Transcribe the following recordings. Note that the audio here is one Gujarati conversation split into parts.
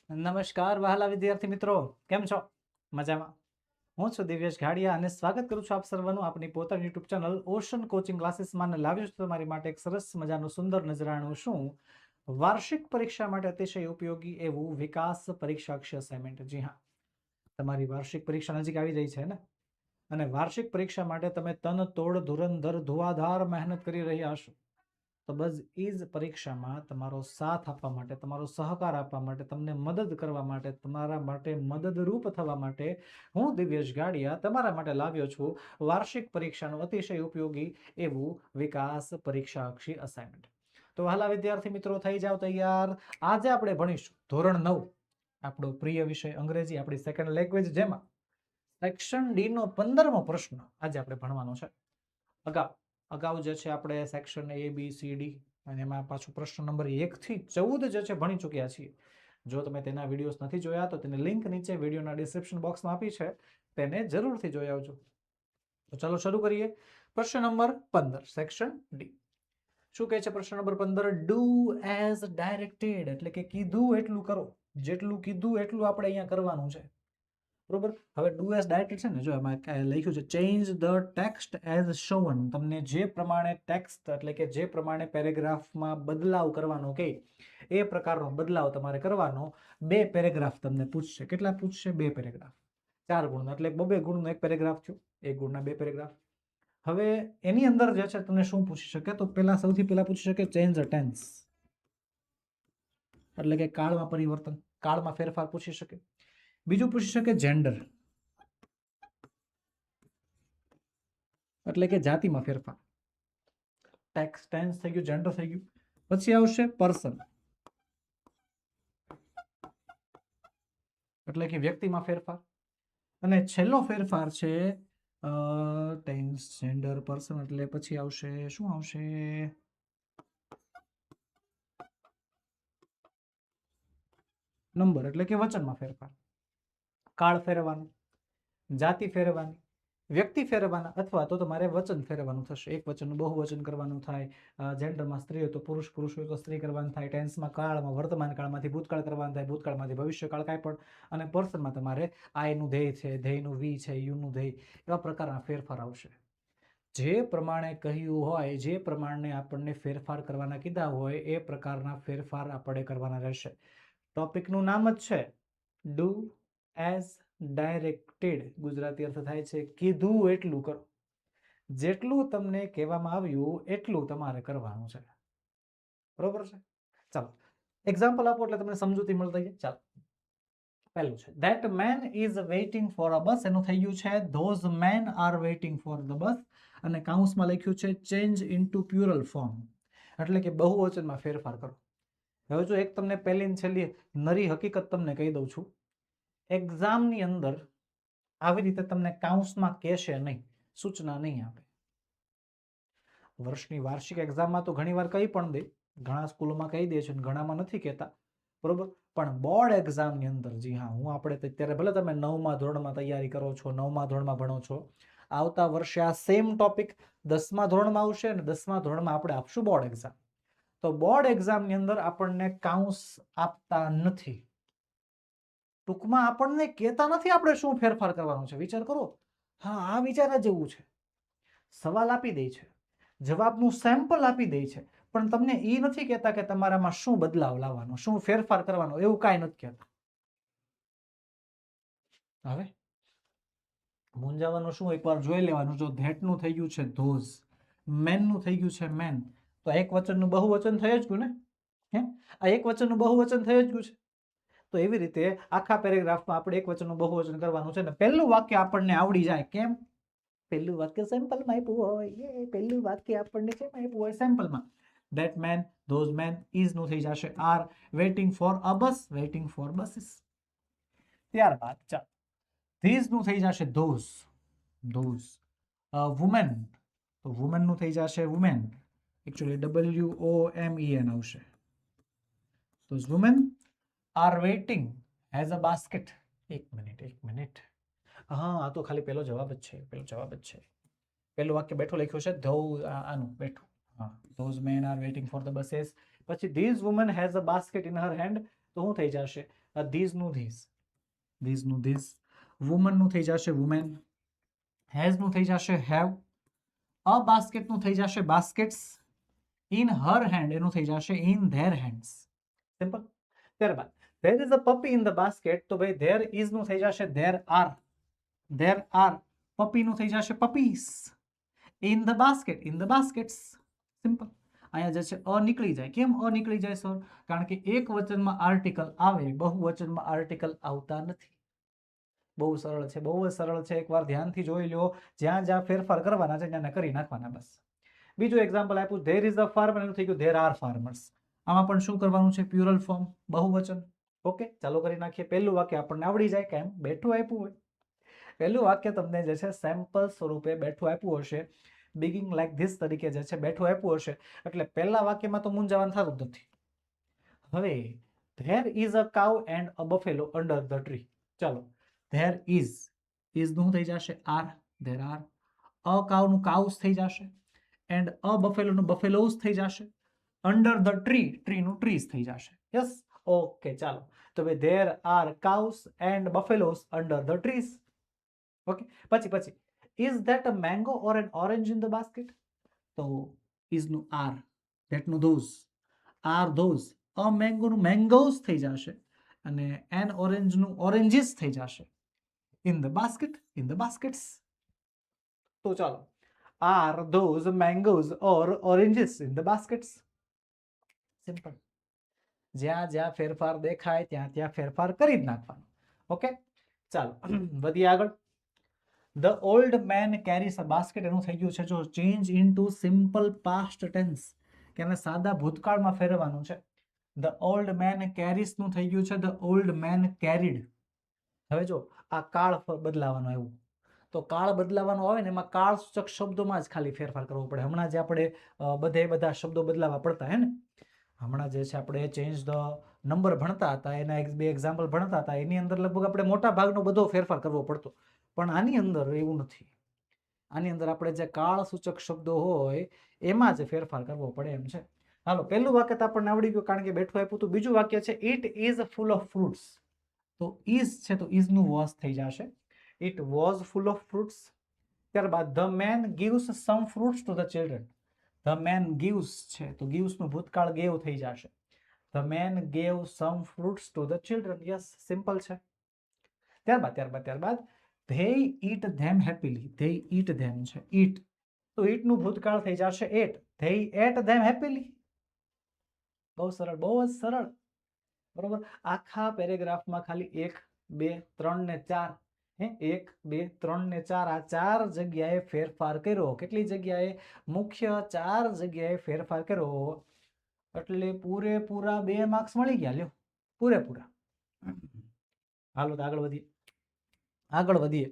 નમસ્કાર વહાલા વિદ્યાર્થી મિત્રો, કેમ છો? મજામાં? હું છું દિવ્યેશ ઘાડિયા અને સ્વાગત કરું છું આપ સર્વનું આપણી પોતાની યુટ્યુબ ચેનલ ઓશન કોચિંગ ક્લાસીસમાં. લાવ્યો છું તમારી માટે એક સરસ મજાનું સુંદર નજરાણું. શું? વાર્ષિક પરીક્ષા માટે અતિશય ઉપયોગી એવું વિકાસ પરીક્ષાક્ષી અસાઇનમેન્ટ. જી હા, તમારી વાર્ષિક પરીક્ષા નજીક આવી રહી છે ને, અને વાર્ષિક પરીક્ષા માટે તમે તન તોડ ધુરંધર ધુઆધાર મહેનત કરી રહ્યા હશો. તો બસ એ જ પરીક્ષામાં તમારો સાથ આપવા માટે, તમારો સહકાર આપવા માટે, તમને મદદ કરવા માટે, તમારા માટે મદદરૂપ થવા માટે હું દિવ્યેશ ગાડિયા તમારા માટે લાવ્યો છું વાર્ષિક પરીક્ષાનું અતિશય ઉપયોગી એવું વિકાસ પરીક્ષાક્ષી અસાઇનમેન્ટ. તો વહાલા વિદ્યાર્થી મિત્રો, થઈ જાવ તૈયાર. આજે આપણે ભણીશું ધોરણ 9, આપણો પ્રિય વિષય અંગ્રેજી, આપણી સેકન્ડ લેંગ્વેજ, જેમાં સેક્શન ડી નો 15મો પ્રશ્ન આજે આપણે ભણવાનો છે. અગાઉ જે છે આપણે section A B C D અને એમાં પાછું પ્રશ્ન નંબર 1 થી 14 જે છે ભણી ચૂક્યા છીએ. જો તમે તેના વિડીયોઝ નથી જોયા તો તેની લિંક નીચે વિડીયોના ડિસ્ક્રિપ્શન બોક્સમાં આપી છે, તેને જરૂરથી જોઈ આવજો. તો ચાલો શરૂ કરીએ. પ્રશ્ન નંબર 15, સેક્શન ડી. શું કહે છે પ્રશ્ન નંબર 15? ડુ એઝ ડાયરેક્ટેડ, એટલે કે કીધું એટલું કરો. જેટલું કીધું એટલું આપણે અહીંયા કરવાનું છે, બરોબર. હવે ડુ એઝ ડાયરેક્ટેડ છે ને, જો એમાં લખ્યું છે change the text as Shovon. તમને જે પ્રમાણે ટેક્સ્ટ, એટલે કે જે પ્રમાણે પેરેગ્રાફમાં બદલાવ કરવાનો કે એ પ્રકારનો બદલાવ તમારે કરવાનો. 2 પેરેગ્રાફ તમને પૂછશે. કેટલા પૂછશે? 2 પેરેગ્રાફ. 4 ગુણનો, એટલે 2 ગુણનો 1 પેરેગ્રાફ થયો. 1 ગુણના 2 પેરેગ્રાફ. હવે એની અંદર જે છે તમને શું પૂછી શકે? તો સૌથી પહેલા પૂછી શકે ચેન્જ ધ ટેન્સ, એટલે કે કાળમાં પરિવર્તન, કાળમાં ફેરફાર પૂછી શકે. બીજું પૂછી શકે જેન્ડર, એટલે કે જાતિમાં ફેરફાર. ટેન્સ થઈ ગયું, જેન્ડર થઈ ગયું. પછી આવશે પર્સન, એટલે કે વ્યક્તિમાં ફેરફાર. અને છેલ્લો ફેરફાર છે ટેન્સ, જેન્ડર, પર્સન, એટલે પછી આવશે શું આવશે? નંબર, એટલે કે વચનમાં ફેરફાર. કાળ ફેરવવાનું, જાતિ ફેરવવાની, વ્યક્તિ ફેરવવાના, અથવા તો તમારે વચન ફેરવવાનું થશે. એક વચનનું બહુવચન કરવાનું થાય. જેન્ડરમાં સ્ત્રી હોય તો પુરુષ, પુરુષ હોય તો સ્ત્રી કરવાનું થાય. ટેન્સમાં કાળમાં વર્તમાન કાળમાંથી ભૂતકાળ કરવાનું થાય, ભૂતકાળમાંથી ભવિષ્યકાળ, કાંઈ પણ. અને પર્સનમાં તમારે આઈનું ધેય છે, ધેયનું વી છે, યુનું ધેય, એવા પ્રકારના ફેરફાર આવશે. જે પ્રમાણે કહ્યું હોય, જે પ્રમાણે આપણને ફેરફાર કરવાના કીધા હોય, એ પ્રકારના ફેરફાર આપણે કરવાના રહેશે. ટોપિકનું નામ જ છે ડુ એઝ ડાયરેક્ટેડ. ગુજરાતી અર્થ થાય છે કીધું એટલું કરો. જેટલું તમને કહેવામાં આવ્યું એટલું તમારે કરવાનું છે, બરોબર છે? ચાલો એક્ઝામ્પલ આપો એટલે તમને સમજૂતી મળતી જાય. ચાલો, પહેલું છે that man is waiting for a bus. એનું થઈ ગયું છે those men are waiting for the bus. અને કાઉન્સમાં લખ્યું છે ચેન્જ ઇન્ટુ પ્યુરલ ફોર્મ, એટલે કે બહુવચનમાં ફેરફાર કરો. હવે જો એક તમને પહેલી ને છેલ્લી નરી હકીકત તમને કહી દઉં છું. એક્ઝામની અંદર આવી રીતે તમને કાઉન્સમાં કહેશે નહીં, સૂચના નહીં આપે. વર્ષની વાર્ષિક એક્ઝામમાં તો ઘણીવાર કહી પણ દે, ઘણા સ્કૂલોમાં કહી દે છે, ઘણામાં નથી કહેતા, બરોબર. પણ બોર્ડ એક્ઝામની અંદર, જી હા, આપણે અત્યારે ભલે તમે 9મા ધોરણમાં તૈયારી કરો છો, 9મા ધોરણમાં ભણો છો, આવતા વર્ષે આ સેમ ટોપિક 10મા ધોરણમાં આવશે અને 10મા ધોરણમાં આપણે આપશું બોર્ડ એક્ઝામ. તો બોર્ડ એક્ઝામની અંદર આપણને કાઉન્સ આપતા નથી. ટૂંકમાં આપણને કહેતા નથી આપણે શું ફેરફાર કરવાનો છે. વિચાર કરો. હા, આ વિચાર જેવું છે. સવાલ આપી દે છે, જવાબનું સેમ્પલ આપી દે છે, પણ તમને એ નથી કહેતા કે તમારામાં શું બદલાવ લાવવાનો, શું ફેરફાર કરવાનો, એવું કાંઈ નથી કહેતા. હવે મૂંઝાવાનું શું? એકવાર જોઈ લેવાનું. જો ધેટનું થઈ ગયું છે ધોઝ, મેનનું થઈ ગયું છે મેન, તો એક વચનનું બહુવચન થઈ જ ગયું ને? હે, આ એક વચનનું બહુવચન થઈ જ ગયું છે. તો એવી રીતે આખા પેરેગ્રાફમાં આપણે એક વચનનું બહુવચન કરવાનું છે ને પહેલું વાક્ય આપણને આવડી જાય. કેમ? પહેલું વાક્ય સેમ્પલમાં આપ્યું હોય. પહેલું વાક્ય આપણને કેમ આપ્યું હોય? સેમ્પલમાં. That man, those man, is નું થઈ જશે are waiting for a bus, waiting for buses. ત્યારબાદ ચાલો, ધીઝ નું થઈ જશે ધોઝ, ધોઝ. વુમેન, તો વુમેન નું થઈ જશે વુમેન. એકચ્યુઅલી WOMEN આવશે. તો women are waiting as a basket. એક મિનિટ. હા, આ તો ખાલી પેલો જવાબ જ છે, પેલો જવાબ જ છે. પેલું વાક્ય બેઠું લખ્યું છે આનું બેઠું. હા, those men are waiting for the buses. પછી these women has a basket in her hand, તો શું થઈ જશે? ધીઝ નું ધીઝ, વુમન નું થઈ જશે વુમેન, હેઝ નું થઈ જશે હેવ, અ બાસ્કેટ નું થઈ જશે બાસ્કેટ્સ, ઇન હર હેન્ડ એનું થઈ જશે ઇન ધેર હેન્ડ્સ. સિમ્પલ. ત્યારબાદ there is a puppy in the basket, તો ભાઈ there is નું થઈ જશે there are, puppy નું થઈ જશે puppies, in the baskets. Simple. અહીંયા જે છે અ નીકળી જાય. કેમ અ નીકળી જાય સર? કારણ કે એક વચનમાં આર્ટિકલ આવે, બહુવચનમાં આર્ટિકલ આવતા નથી. બહુ સરળ છે, બહુ જ સરળ છે. એકવાર ધ્યાનથી જોઈ લો. જ્યાં જ્યાં ફેરફાર કરવાના છે ત્યાં કરી નાખવાના બસ. બીજું એક્ઝામ્પલ આપ્યું, there is a farmer, એનું થઈ ગયું there are farmers. આમાં પણ શું કરવાનું છે? પ્યુરલ ફોર્મ, બહુવચન. ઓકે, ચાલો કરી નાખીએ. પહેલું વાક્ય આપણને આવડી જાય, કેમ? બેઠું આપ્યું હોય. પહેલું વાક્ય તમને જે છે સેમ્પલ સ્વરૂપે બેઠું આપ્યું હશે, બિગિંગ લાઈક ધીસ તરીકે જે છે બેઠું આપ્યું હશે, એટલે પહેલા વાક્યમાં તો મૂંઝાવાનું થતું જ નથી. હવે there is a cow and a buffalo under the tree. ચાલો, there is નું થઈ જશે are, there are, a cow નું cows થઈ જશે, and a buffalo નું buffaloes થઈ જશે, under the tree નું trees થઈ જશે. Yes, okay. ચાલો, તો ભાઈ there are cows and buffaloes under the trees. Okay, પછી is that a mango or an orange in the basket? તો is નું are, that નું those, are those, a mango નું mangoes થઈ જશે, અને an orange નું oranges થઈ જશે. in the baskets. તો ચાલો, are those mangoes or oranges in the baskets? Simple. જ્યાં જ્યાં ફેરફાર દેખાય ત્યાં ત્યાં ફેરફાર કરી જ નાખવાનો. ઓકે, ચાલો વધીએ આગળ. The old man carries a basket, એનું થઈ ગયું છે જો change into simple past tense, કે એને સાદા ભૂતકાળમાં ફેરવવાનું છે. The old man carries નું થઈ ગયું છે the old man carried. હવે જો આ કાળ બદલાવાનું આવ્યું, તો કાળ બદલાવાનો આવે ને એમાં કાળ સૂચક શબ્દોમાં જ ખાલી ફેરફાર કરવો પડે. હમણાં જે આપણે બધા શબ્દો બદલાવા પડતા હે ને, હમણાં જે છે આપણે ચેન્જ ધ નંબર ભણતા હતા, એના બે એક્ઝામ્પલ ભણતા હતા, એની અંદર લગભગ આપણે મોટા ભાગનો બધો ફેરફાર કરવો પડતો. પણ આની અંદર એવું નથી. આની અંદર આપણે જે કાળ સૂચક શબ્દો હોય એમાં જ ફેરફાર કરવો પડે એમ છે. હાલો, પહેલું વાક્ય તો આપણને આવડી ગયું કારણ કે બેઠું આપ્યું. તો બીજું વાક્ય છે it is full of fruits. તો ઇઝ છે તો ઇઝ નું વોઝ થઈ જશે, it was full of fruits. ત્યારબાદ the man gives some fruits to the children. The man gives છે તો ગિવ્સ નું ભૂતકાળ ગેવ થઈ જશે. The man gave some fruits to the children. Yes, simple છે. ત્યારબાદ they eat them happily. they eat them છે eat, તો eat નું ભૂતકાળ થઈ જશે ate. they ate them happily. બહુ સરળ, બહુ જ સરળ. બરોબર. આખા પેરેગ્રાફમાં ખાલી 1 2 3 ને 4, 1 2 3 ને 4, આ 4 જગ્યાએ ફેરફાર કર્યો. કેટલી જગ્યાએ? મુખ્ય 4 જગ્યાએ ફેરફાર કર્યો, એટલે પૂરેપૂરા 2 માર્ક્સ મળી ગયા. લ્યો, પૂરેપૂરા. હાલો, આગળ વધીએ.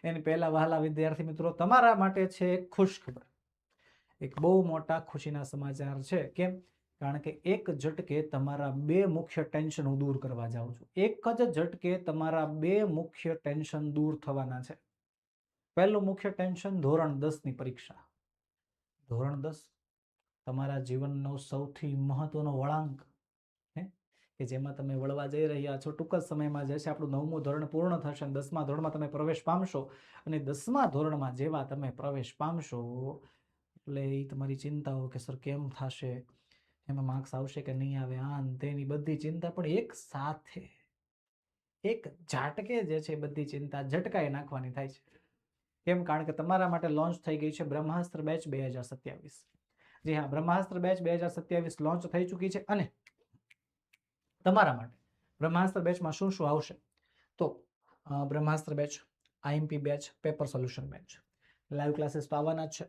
એની પહેલા વહાલા વિદ્યાર્થી મિત્રો, તમારા માટે છે એક ખુશ ખબર, એક બહુ મોટા ખુશીના સમાચાર છે. કેમ? કારણ કે એક ઝટકે તમારા 2 મુખ્ય ટેન્શન હું દૂર કરવા જાઉં છું. એક જ ઝટકે તમારા 2 મુખ્ય ટેન્શન દૂર થવાના છે. પહેલું મુખ્ય ટેન્શન ધોરણ 10 ની પરીક્ષા. ધોરણ 10 તમારા જીવનનો સૌથી મહત્વનો વળાંક, કે જેમાં તમે વળવા જઈ રહ્યા છો. ટૂંક જ સમયમાં જે છે આપણું 9મું ધોરણ પૂર્ણ થશે અને 10મા ધોરણમાં તમે પ્રવેશ પામશો. અને 10મા ધોરણમાં જેવા તમે પ્રવેશ પામશો એટલે એ તમારી ચિંતાઓ કે સર કેમ થશે, એમાં માર્ક્સ આવશે કે નહીં આવે, આન તેની બધી ચિંતા પણ એક સાથે એક ઝાટકે જે છે બધી ચિંતા ઝટકાએ નાખવાની થાય છે. કેમ? કારણ કે તમારા માટે લોન્ચ થઈ ગઈ છે બ્રહ્માસ્ત્ર બેચ 2027. જી હા, બ્રહ્માસ્ત્ર બેચ 2027 લોન્ચ થઈ ચૂકી છે. અને તમારા માટે બ્રહ્માસ્ત્ર બેચમાં શું શું આવશે? તો Brahmastra batch, IMP batch, paper solution batch, live classes તો આવવાના જ છે.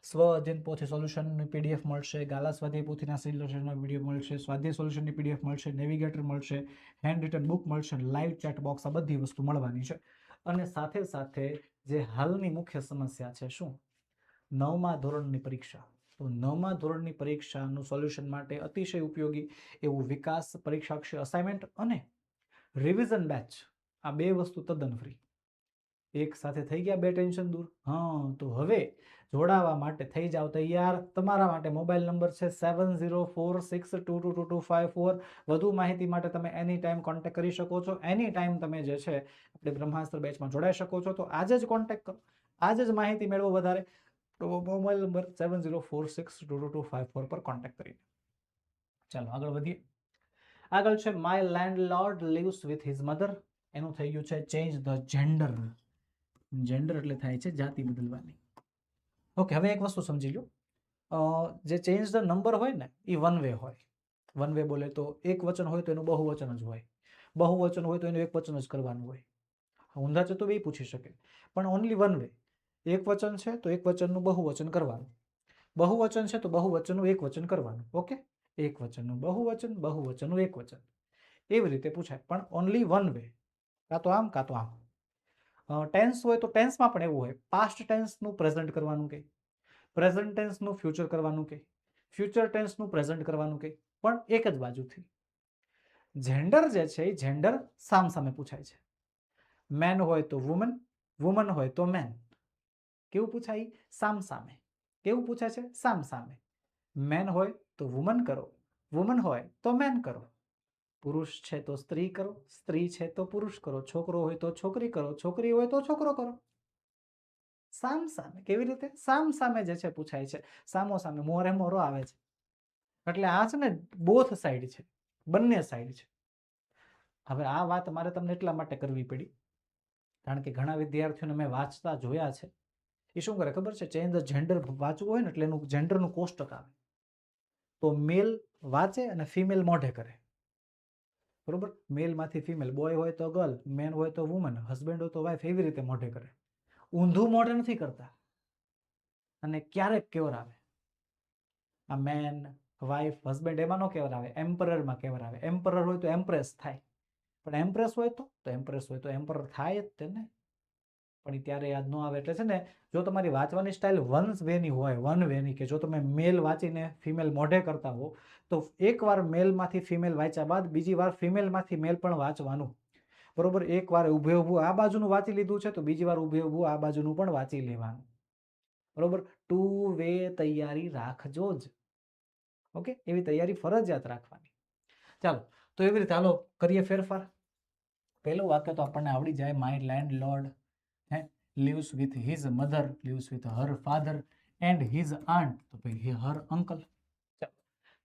સ્વ અધ્યયન પોથી સોલ્યુશનની પીડીએફ મળશે, ગાલા સ્વાધ્યાય પોથીના સોલ્યુશનનો વિડીયો મળશે, સ્વાધ્યાય સોલ્યુશનની પીડીએફ મળશે, નેવિગેટર મળશે, હેન્ડ રિટન બુક મળશે, લાઈવ ચેટ બોક્સ, આ બધી વસ્તુ મળવાની છે. અને સાથે સાથે જે હાલની મુખ્ય સમસ્યા છે શું? 9મા ધોરણની પરીક્ષા. તો 9મા ધોરણની પરીક્ષાનું સોલ્યુશન માટે અતિશય ઉપયોગી એવું વિકાસ પરીક્ષાક્ષી અસાઇનમેન્ટ અને રિવિઝન બેચ, આ 2 વસ્તુ તદ્દન ફ્રી. એક સાથે થઈ ગયા બે ટેન્શન દૂર. હા, તો હવે જોડાવા માટે થઈ જાવ તૈયાર. તમારા માટે મોબાઈલ નંબર છે 7046222254. વધુ માહિતી માટે તમે એની ટાઈમ કોન્ટેક્ટ કરી શકો છો. એની ટાઈમ તમે જે છે આપણે બ્રહ્માસ્ત્ર બેચમાં જોડાઈ શકો છો. તો આજે જ કોન્ટેક્ટ કરો, આજે જ માહિતી મેળવો વધારે. તો મોબાઈલ નંબર 7046222254 પર કોન્ટેક્ટ કરીને. ચાલો આગળ વધીએ. આગળ છે my landlord lives with his mother. એનું થઈ ગયું છે ચેન્જ ધ જેન્ડર. જેન્ડર એટલે થાય છે જાતિ બદલવાની. ઓકે, હવે એક વસ્તુ સમજી લો. જે ચેન્જ ધ નંબર હોય ને એ વન વે હોય. વન વે બોલે તો એક વચન હોય તો એનું બહુવચન જ હોય, બહુવચન હોય તો એનું એક વચન જ કરવાનું હોય. ઊંધા ચતો એ પૂછી શકે, પણ ઓનલી વન વે. એક વચન છે તો એક વચનનું બહુવચન કરવાનું, બહુવચન છે તો બહુવચનનું એક વચન કરવાનું. ઓકે, એક વચનનું બહુવચન, બહુવચનનું એક વચન, એવી રીતે પૂછાય, પણ ઓનલી વન વે. કાં તો આમ કાં તો આમ. ટેન્સ હોય તો ટેન્સમાં પણ એવું હોય, પાસ્ટ ટેન્સનું પ્રેઝન્ટ કરવાનું કે, પ્રેઝન્ટ ટેન્સનું ફ્યુચર કરવાનું કે, ફ્યુચર ટેન્સનું પ્રેઝન્ટ કરવાનું કે, પણ એક જ બાજુથી. જેન્ડર જે છે એ જેન્ડર સામસામે પૂછાય છે. મેન હોય તો વુમન, વુમન હોય તો મેન. કેવું પૂછાય? સામસામે. કેવું પૂછાય છે? સામસામે. મેન હોય તો વુમન કરો, વુમન હોય તો મેન કરો. પુરુષ છે તો સ્ત્રી કરો, સ્ત્રી છે તો પુરુષ કરો, છોકરો હોય તો છોકરી કરો, છોકરી હોય તો છોકરો કરો. સામસામે. કેવી રીતે? સામસામે જે છે પૂછાય છે. સામો સામે, મોરે મોરો આવે છે. એટલે આ છે ને બોથ સાઈડ છે, બંને સાઈડ છે. હવે આ વાત મારે તમને એટલા માટે કરવી પડી કારણ કે ઘણા વિદ્યાર્થીઓને મેં વાંચતા જોયા છે. એ શું કરે ખબર છે? ચેન્જ ધ જેન્ડર વાંચવું હોય ને એટલે એનું જેન્ડરનું કોષ્ટક આવે. તો મેલ વાંચે અને ફિમેલ મોઢે કરે. બરોબર? મેલમાંથી ફિમેલ, બોય હોય તો ગર્લ, મેન હોય તો વુમન, હસબન્ડ હોય તો વાઇફ, એવી રીતે મોઢે કરે. ઊંધું મોઢે નથી કરતા. અને ક્યારેક કેવર આવે. આ મેન, વાઇફ, હસબન્ડ એમાં નો કેવર આવે, એમ્પરરમાં કેવર આવે. એમ્પરર હોય તો એમ્પ્રેસ થાય, પણ એમ્પ્રેસ હોય તો એમ્પ્રેસ હોય તો એમ્પરર થાય જ તેને. પણ ત્યારે યાદ ન આવે. એટલે છે ને, જો તમારી વાંચવાની સ્ટાઇલ વન વેની હોય, વન વેની, કે જો તમે મેલ વાંચીને ફિમેલ મોઢે કરતા હો તો એકવાર મેલમાંથી ફિમેલ વાંચ્યા બાદ બીજી વાર ફિમેલમાંથી મેલ પણ વાંચવાનું. બરોબર? એકવાર ઊભે ઊભું આ બાજુનું વાંચી લીધું છે તો બીજી વાર ઊભે ઊભું આ બાજુનું પણ વાંચી લેવાનું. બરોબર? ટુ વે તૈયારી રાખજો જ. ઓકે, એવી તૈયારી ફરજિયાત રાખવાની. ચાલો, તો એવી રીતે હાલો કરીએ ફેરફાર. પહેલું વાક્ય તો આપણને આવડી જાય. My landlord lives with his mother, lives with her father and his aunt. તો ભાઈ her uncle.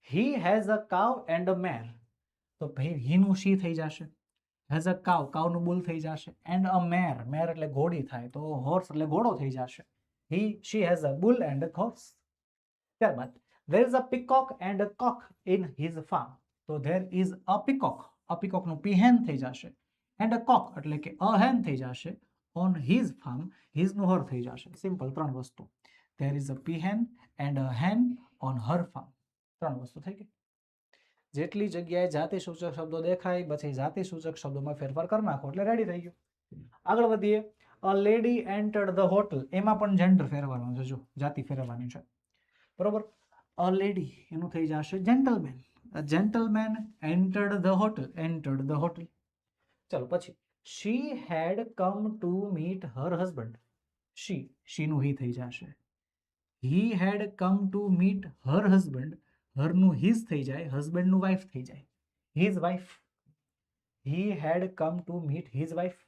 He has a cow and a mare. તો ભાઈ he નું she થઈ જશે. has a cow, cow નું bull થઈ જશે. and a mare, mare એટલે ઘોડી થાય તો horse એટલે ઘોડો થઈ જશે. she has a bull and a horse. ત્યારબાદ there is a peacock and a cock in his farm. તો there is a peacock, a peacock નું peahen થઈ જશે. and a cock એટલે કે a hen થઈ જશે. on his farm, his નું her થઈ જશે. સિમ્પલ, ત્રણ વસ્તુ. there is a peahen and a hen on her farm. ત્રણ વસ્તુ થઈ ગઈ. જેટલી જગ્યાએ જાતિ સૂચક શબ્દો દેખાય પછી જાતિ સૂચક શબ્દોમાં ફેરફાર કરી નાખો એટલે રેડી થઈ ગયું. આગળ વધીએ. a lady entered the hotel. એમાં પણ જેન્ડર ફેરવવાનું છે. જો જાતિ ફેરવવાની છે. બરોબર? a lady એનું થઈ જશે gentleman. a gentleman entered the hotel, entered the hotel. ચલો પછી she had come to meet her husband. she નું he થઈ જશે. he had come to meet her husband. her નું his થઈ જાય, husband નું wife થઈ જાય. his wife. he had come to meet his wife.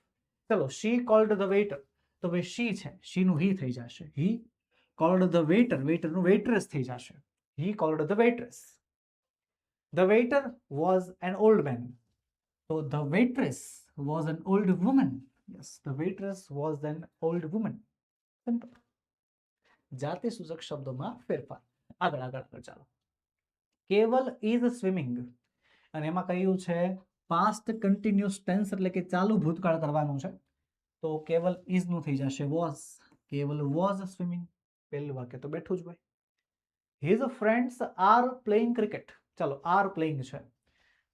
ચલો, she called the waiter. તો ભાઈ she છે, she નું he થઈ જશે. he called the waiter, waiter નું waitress થઈ જશે. he called the waitress. the waiter was an old man. So the waitress was an old woman. Yes, the waitress was an old woman. Simple. જાતિ સૂચક શબ્દોમાં ફેરફાર. આગળ આગળ ચાલો. કેવલ is swimming. અને એમાં કહ્યું છે past continuous tense એટલે કે ચાલુ ભૂતકાળ કરવાનું છે. તો કેવલ is નું થઈ જશે was. કેવલ was swimming. પહેલું વાક્ય તો બેઠું જ હોય. his friends are playing cricket. ચાલો, are playing છે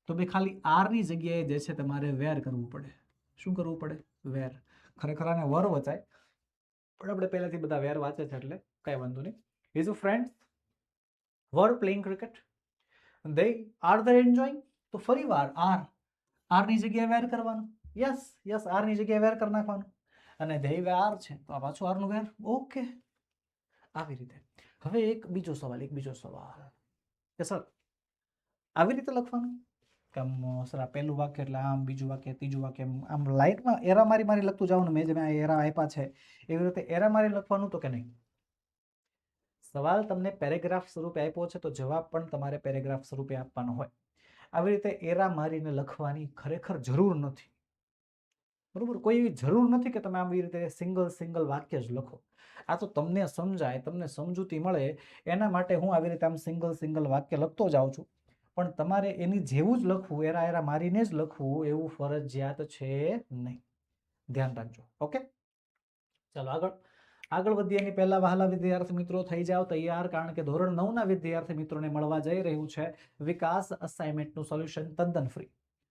તો ભાઈ ખાલી આર ની જગ્યાએ જે છે તમારે વેર કરવું પડે. શું કરવું પડે? વેર. ખરેખર આને વર વચાય, પણ આપણે પહેલાથી બધા વેર વાંચે છે એટલે કઈ વાંધો નહીં. his friends were playing cricket. are they enjoying? તો ફરી વાર આર ની જગ્યાએ વેર કરવાનું. યસ યસ, આર ની જગ્યાએ વેર કરી નાખવાનું. અને ધ્યેય આર છે તો આ પાછું આરનું વેર. ઓકે, આવી રીતે. હવે એક બીજો સવાલ કે સર આવી રીતે લખવાનું કે આમ સર આ પહેલું વાક્ય એટલે આમ, બીજું વાક્ય, ત્રીજું વાક્ય, આમ લાઈનમાં એરા મારી લખતું જવાનું. મેં જે એરા આપ્યા છે એવી રીતે એરા મારી લખવાનું તો કે નહીં? સવાલ તમને પેરેગ્રાફ સ્વરૂપે આપ્યો છે તો જવાબ પણ તમારે પેરેગ્રાફ સ્વરૂપે આપવાનો હોય. આવી રીતે એરા મારીને લખવાની ખરેખર જરૂર નથી, બરોબર? કોઈ એવી જરૂર નથી કે તમે આવી રીતે સિંગલ વાક્ય જ લખો. આ તો તમને સમજાય, તમને સમજૂતી મળે એના માટે હું આવી રીતે આમ સિંગલ વાક્ય લખતો જાઉં છું. પણ તમારે એની જેવું જ લખવું, એરા મારીને જ લખવું એવું ફરજિયાત છે નહીં. ધ્યાન રાખજો. ઓકે, ચાલો આગળ વધીએ એની પહેલા વહાલા વિદ્યાર્થી મિત્રો થઈ જાવ તૈયાર, કારણ કે ધોરણ 9 ના વિદ્યાર્થી મિત્રોને મળવા જઈ રહ્યું છે વિકાસ અસાઇનમેન્ટનું સોલ્યુશન તદ્દન ફ્રી.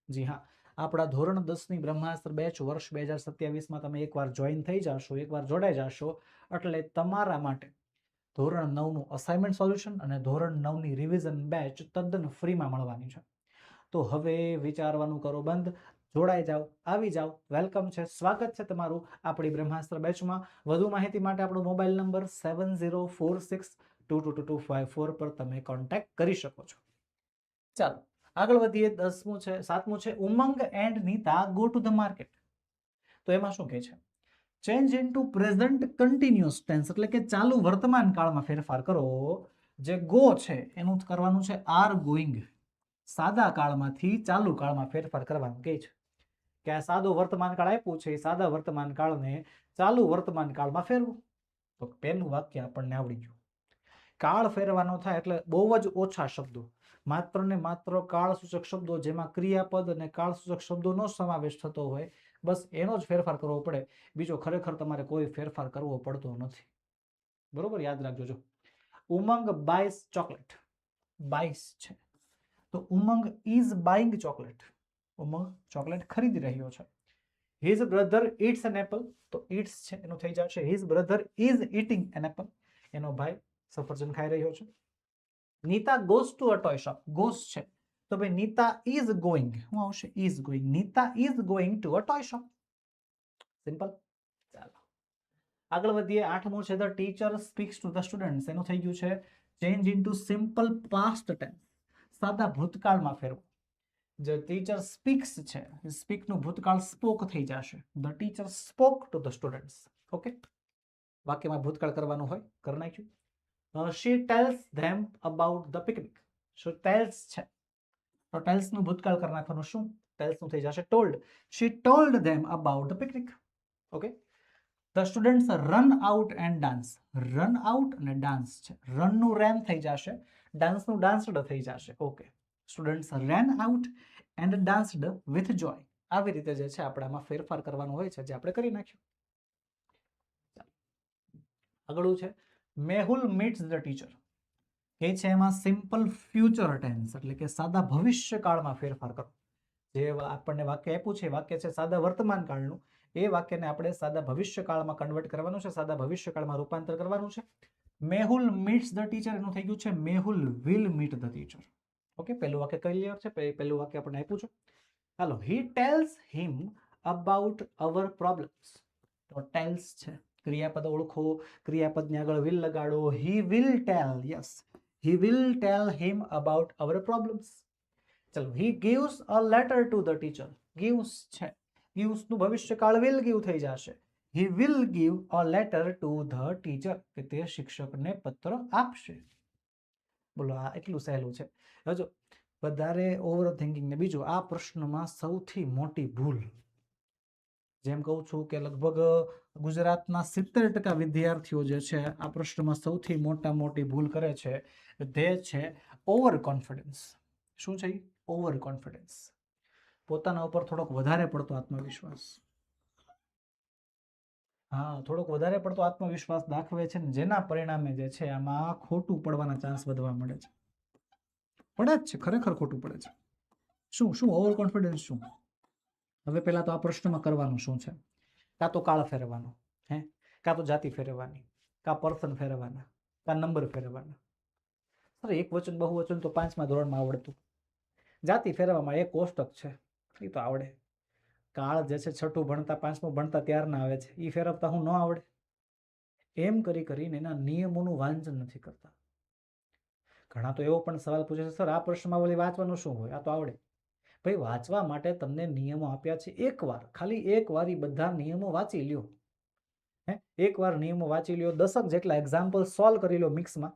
જી હા, આપણા ધોરણ 10 ની બ્રહ્માસ્ત્ર બેચ વર્ષ 2027માં તમે એકવાર જોઈન થઈ જશો, એકવાર જોડાઈ જશો એટલે તમારા માટે ધોરણ 9 નું અસાઇનમેન્ટ સોલ્યુશન અને ધોરણ 9 ની રિવિઝન બેચ તદ્દન ફ્રીમાં મળવાની છે. તો હવે વિચારવાનું કરો બંધ, જોડાઈ જાઓ, આવી જાઓ. વેલકમ છે, સ્વાગત છે તમારું આપણી બ્રહ્માસ્ત્ર બેચમાં. વધુ માહિતી માટે આપણો મોબાઈલ નંબર 7046222254 પર તમે કોન્ટેક્ટ કરી શકો છો. ચાલો આગળ વધીએ. 7મું છે Umang and Nita go to the market. તો એમાં શું કહે છે? Change into present continuous tense, એટલે કે ચાલુ વર્તમાન કાળમાં ફેરફાર કરો. જે ગો છે એનું કરવાનું છે આર ગોઈંગ. સાદા કાળમાંથી ચાલુ કાળમાં ફેરફાર કરવાનું કહે છે કે આ સાદો વર્તમાન કાળ આપ્યું છે, એ સાદા વર્તમાન કાળને ચાલુ વર્તમાન કાળમાં ફેરવું. તો પહેલું વાક્ય આપણને આવડી ગયું. કાળ ફેરવાનો થાય એટલે બહુ જ ઓછા શબ્દો, માત્ર ને માત્ર કાળસૂચક શબ્દો જેમાં ક્રિયાપદ અને કાળસૂચક શબ્દોનો સમાવેશ થતો હોય, બસ એનો જ ફેરફાર કરવો પડે. બીજો ખરેખર તમારે કોઈ ફેરફાર કરવો પડતો નથી. બરોબર, યાદ રાખજો. જો ઉમંગ બાયસ ચોકલેટ, બાયસ છે તો Umang is buying chocolate, Umang chocolate ખરીદી રહ્યો છે. His brother it's an apple, તો ઇટ્સ છે એનું થઈ જશે his brother is eating an apple, એનો ભાઈ સફરજન ખાઈ રહ્યો છે. Nita goes to a toy shop, goes છે તો ભાઈ નીતા ઇઝ ગોઈંગ, શું આવશે? Is going. Nita is going to a toy shop. Simple. ચાલો આગળ વધીએ. 8મું છે the teacher speaks two the students, એનું થઈ ગયું છે change into simple past tense, સાદા ભૂતકાળમાં ફેરવો. જે ટીચર સ્પીક્સ છે, સ્પીકનું ભૂતકાળ સ્પોક થઈ જશે. The teacher spoke to the students. Okay, વાક્યમાં ભૂતકાળ કરવાનું હોય, કરી નાખ્યું. She tells them about the picnic. શું ટેલ્સ છે તો ટેલ્સ નું ભૂતકાળ કરી નાખવાનું. શું ટેલ્સ નું થઈ જશે told. She told them about the picnic. Okay, the students run out and dance. Run out અને ડાન્સ છે, રન નું રેન થઈ જશે, ડાન્સ નું ડાન્સડ થઈ જશે. Okay, students ran out and danced with joy. આવી રીતે જે છે આપણામાં ફેરફાર કરવાનો હોય છે, જે આપણે કરી નાખ્યું. આગળનું છે મેહુલ મીટ્સ ધ ટીચર, એ છે એમાં સિમ્પલ ફ્યુચર ટેન્સ, એટલે કે સાદા ભવિષ્યકાળમાં ફેરફાર કરો. જે આપણને વાક્ય આપ્યું છે, વાક્ય છે સાદા વર્તમાન કાળનું, એ વાક્યને આપણે સાદા ભવિષ્યકાળમાં કન્વર્ટ કરવાનું છે, સાદા ભવિષ્યકાળમાં રૂપાંતર કરવાનું છે. મેહુલ મીટ્સ ધ ટીચર એનું થઈ ગયું છે Mehul will meet the teacher. Okay, પહેલું વાક્ય ક્લિયર છે, પહેલું વાક્ય આપણને આપ્યું છે. હાલો, he tells him about our problems. તો ટેલ્સ છે, ક્રિયાપદ ઓળખો, ક્રિયાપદની આગળ વિલ લગાડો. He will tell, yes, he will tell him about our problems. ચલો, he gives a letter to the teacher. Gives છે, ગિવ્સ નું ભવિષ્યકાળ વિલ ગીવ થઈ જશે. He will give a letter to the teacher, કે તે શિક્ષકને પત્ર આપશે. બોલો, આ એટલું સહેલું છે. હજો વધારે ઓવર થિંકિંગ ને બીજું, આ પ્રશ્નમાં સૌથી મોટી ભૂલ, જેમ કહું છું કે લગભગ ગુજરાતના 70% વિદ્યાર્થીઓ જે છે આ પ્રશ્નમાં સૌથી મોટી ભૂલ કરે છે, તે છે ઓવર કોન્ફિડન્સ. શું છે? ઓવર કોન્ફિડન્સ, પોતાના ઉપર થોડોક વધારે પડતો આત્મવિશ્વાસ. હા, થોડોક વધારે પડતો આત્મવિશ્વાસ દાખવે છે ને, જેના પરિણામે જે છે આમાં ખોટું પડવાના ચાન્સ વધવા મળે છે. પડે જ છે, ખરેખર ખોટું પડે છે. શું ઓવર કોન્ફિડન્સ શું? હવે પહેલા તો આ પ્રશ્નમાં કરવાનું શું છે? કાં તો કાળ ફેરવવાનો, કાં તો જાતિ ફેરવવાની, કાં પર્સન ફેરવવાના, કાં નંબર ફેરવવાના. સર એક વચન બહુવચન તો 5મા ધોરણમાં આવડતું. જાતિ ફેરવવામાં એક કોષ્ટક છે, એ તો આવડે. કાળ જે છે છઠ્ઠું ભણતા પાંચમું ભણતા ત્યારના આવે છે, એ ફેરવતા હું ન આવડે? એમ કરી કરીને એના નિયમોનું વાંચન નથી કરતા. ઘણા તો એવો પણ સવાલ પૂછે છે, સર આ પ્રશ્નાવલી વાંચવાનું શું હોય? આ તો આવડે. ભાઈ વાંચવા માટે તમને નિયમો આપ્યા છે, એકવાર ખાલી એકવાર એ બધા નિયમો વાંચી લ્યો. એકવાર નિયમો વાંચી લ્યો, 10 જેટલા એક્ઝામ્પલ સોલ્વ કરી લો મિક્સમાં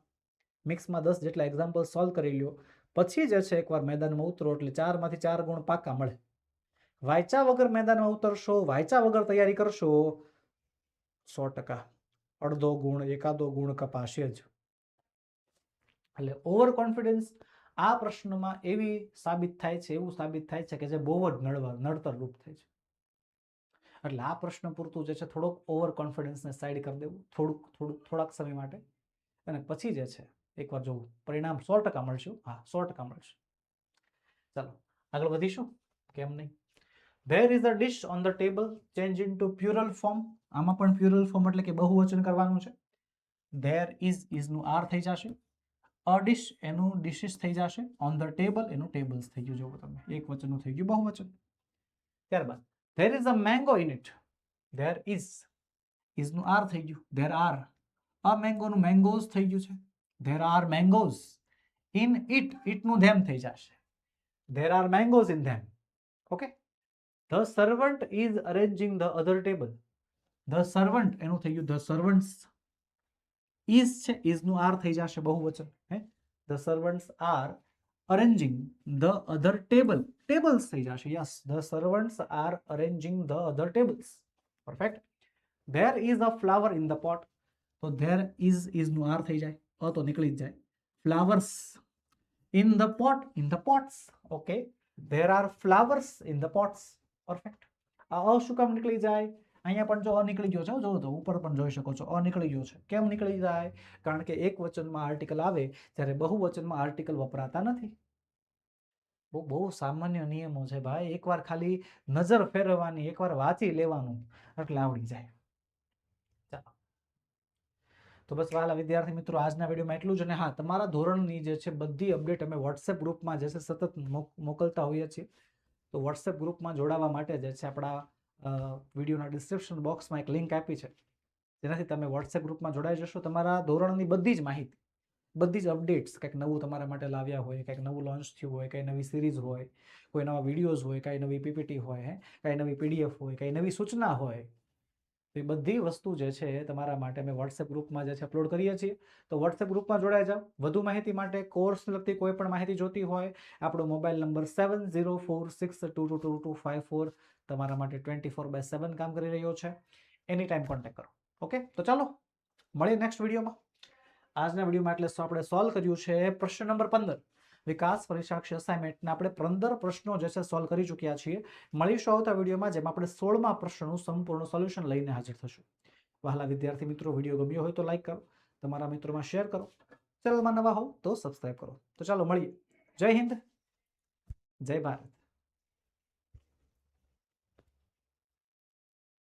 10 જેટલા એક્ઝામ્પલ સોલ્વ કરી લ્યો, પછી જે છે એકવાર મેદાનમાં ઉતરો એટલે 4 માંથી 4 ગુણ પાકા મળે. વાંચ્યા વગર મેદાનમાં ઉતરશો, વાંચ્યા વગર તૈયારી કરશો, 100% અડધો ગુણ એકાદો ગુણ કપાશે જ. એટલે ઓવર કોન્ફિડન્સ આ પ્રશ્નમાં એવી સાબિત થાય છે, એવું સાબિત થાય છે કે જે બહુ જ નડતર રૂપ થાય છે. એટલે આ પ્રશ્ન પૂરતું જે છે થોડોક ઓવર કોન્ફિડન્સને સાઈડ કરી દેવું, થોડાક સમય માટે, અને પછી જે છે એકવાર જોવું પરિણામ 100% મળશે. હા, 100% મળશે. ચાલો આગળ વધીશું. કેમ નહીં? There is a dish on the table, change into plural form. આમાં પણ પ્યુરલ ફોર્મ એટલે કે બહુવચન કરવાનું છે. There is નું આર થઈ જશે, a dish એનું dishes થઈ જશે, on the table એનું tables થઈ ગયું. જોવો તમે એક વચનનું થઈ ગયું બહુવચન. ત્યારબાદ there is a mango in it. There is નું આર થઈ ગયું. There are a mango નું mangoes થઈ ગયું છે. There are mangoes in it નું them થઈ જશે. There are mangoes in them. Okay. The servant is arranging the other table. The servant એનું થઈ ગયું the servants. is છે, is નું આર થઈ જશે બહુવચન. The servants are arranging the other table. Tables થઈ જશે. Yes, the servants are arranging the other tables. Perfect. There is a flower in the pot. તો there is નું આર થઈ જાય, તો નીકળી જ જાય. Flowers in the pot, in the pots. Okay. There are flowers in the pots. Perfect. આ શું કામ નીકળી જાય? અહીંયા પણ જો નીકળી ગયો છે, જો તો ઉપર પણ જોઈ શકો છો નીકળી ગયો છે. કેમ નીકળી જાય? કારણ કે એક વચનમાં આર્ટિકલ આવે ત્યારે બહુવચનમાં આર્ટિકલ વપરાતા નથી. બહુ સામાન્ય નિયમો છે ભાઈ. એકવાર ખાલી નજર ફેરવવાની, એકવાર વાંચી લેવાનું એટલે આવડી જાય. ચાલો તો બસ વહાલા વિદ્યાર્થી મિત્રો, આજના વિડીયોમાં એટલું જ. અને હા, તમારા ધોરણની જે છે બધી અપડેટ અમે વોટ્સએપ ગ્રુપમાં જે છે સતત મોકલતા હોઈએ છીએ. તો વોટ્સએપ ગ્રુપમાં જોડાવા માટે જે છે આપણા વિડીયોના ડિસ્ક્રિપ્શન બોક્સમાં એક લિંક આપી છે, જેનાથી તમે વોટ્સએપ ગ્રુપમાં જોડાઈ જશો. તમારા ધોરણની બધી જ માહિતી, બધી જ અપડેટ્સ, કંઈક નવું તમારા માટે લાવ્યા હોય, કંઈક નવું લોન્ચ થયું હોય, કંઈ નવી સિરીઝ હોય, કોઈ નવા વિડીયોઝ હોય, કંઈ નવી પીપીટી હોય, કંઈ નવી પીડીએફ હોય, કંઈ નવી સૂચના હોય, તો એ બધી વસ્તુ જે છે તમારા માટે અમે વોટ્સએપ ગ્રુપમાં જે છે અપલોડ કરીએ છીએ. તો વોટ્સએપ ગ્રુપમાં જોડાઈ જાઓ. વધુ માહિતી માટે, કોર્સ લગતી કોઈ પણ માહિતી જોતી હોય, આપણો મોબાઈલ નંબર 7046222254 તમારા માટે 24/7 કામ કરી રહ્યો છે. એની ટાઈમ કોન્ટેક્ટ કરો. ઓકે, તો ચાલો મળીએ નેક્સ્ટ વિડીયોમાં. આજના વિડીયોમાં એટલે આપણે સોલ્વ કર્યું છે પ્રશ્ન નંબર 15, વિકાસ પરીક્ષાક્ષી અસાઇનમેન્ટના આપણે 15 પ્રશ્નો જે છે સોલ્વ કરી ચૂક્યા છીએ. મળીશું આવતા વિડીયોમાં, જેમાં આપણે 16મા પ્રશ્નનું સંપૂર્ણ સોલ્યુશન લઈને હાજર થશું. વહાલા વિદ્યાર્થી મિત્રો, વિડીયો ગમ્યો હોય તો લાઈક કરો, તમારા મિત્રોમાં શેર કરો, ચેનલમાં નવા હોવ તો સબસ્ક્રાઈબ કરો. તો ચાલો મળીએ. જય હિન્દ, જય ભારત.